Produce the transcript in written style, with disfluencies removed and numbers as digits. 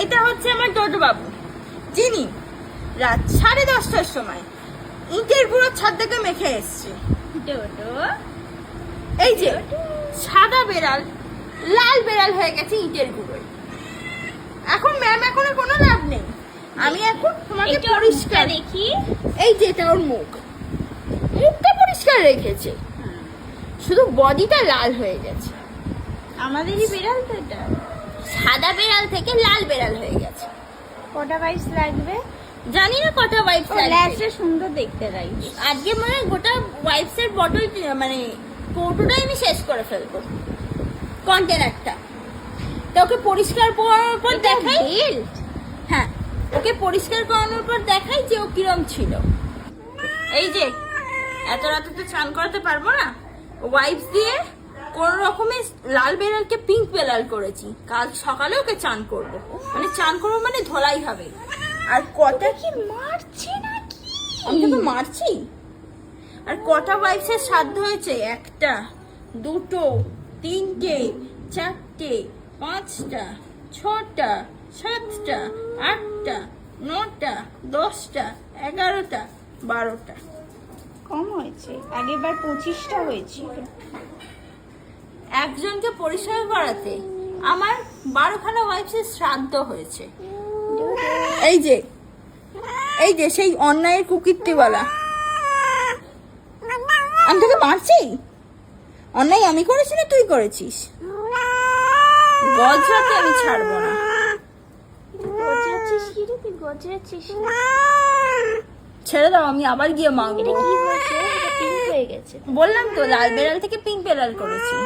এটা হচ্ছে আমার ডোডো বাবু, যিনি রাত 10:30টার সময় ইটের গুঁড়ো ছাদ থেকে মেখে এসছে। ডোডো এই যে সাদা বেড়াল লাল বেড়াল হয়ে গেছে ইটের গুঁড়োয়। এখন ম্যাম এখন কোনো লাভ নেই, আমি এখন তোমাকে পরিষ্কার দেখি। এই যে এটা ওর মুখটা পরিষ্কার রেখেছে, শুধু বডিটা লাল হয়ে গেছে। আমাদেরই বেড়াল তো এটা, সাদা বেড়াল থেকে লাল বেড়াল হয়ে গেছে। কটা ওয়াইপস লাগবে জানি না কটা ওয়াইপস লাগবে। ল্যাসে সুন্দর দেখতে লাগবে। আজকে মনে হয় গোটা ওয়াইপসের বটল মানে কৌটোটাই আমি শেষ করে ফেলবো, কন্টেনারটা। তো ওকে পরিষ্কার করানোর পর দেখাই, হ্যাঁ ওকে পরিষ্কার করানোর পর দেখাই যে ও কিরম ছিল। এই যে এত রাতে তো চান করাতে পারবো না, ওয়াইপস দিয়ে কোন রকমে লাল বেড়ালকে পিঙ্ক বেড়াল করেছি। কাল সকালে ওকে চান করবো, মানে চান করবো মানে ধোলাই হবে। আর কটা কি মারছে নাকি? আমি তো মারছি। আর কটা ওয়াইপসের সাধ্য হয়েছে? 1টা 2টো 3টে 4টে 5টা 6টা 7টা 8টা 9টা 10টা 11টা 12টা। কম হয়েছে, আগেরবার 25টা হয়েছিল। একজনকে পরিষ্কার করাতে আমার 12খানা ওয়াইপসের শ্রাদ্ধ হয়েছে। এই যে সেই অন্যায়ের কুকীর্তিওয়ালা। আমি তোকে মারছি? অন্যায় আমি করেছি না তুই করেছিস? গজরাতে আমি ছাড়বো না। গজরাচ্ছিস কি রে তুই? গজরাচ্ছিস ছেড়ে দাও, আমি আবার গিয়ে মাগবো। এটা কি হয়েছে? এটা পিঙ্ক হয়ে গেছে। বললাম তো লাল বেড়াল থেকে পিঙ্ক বেড়াল করেছি।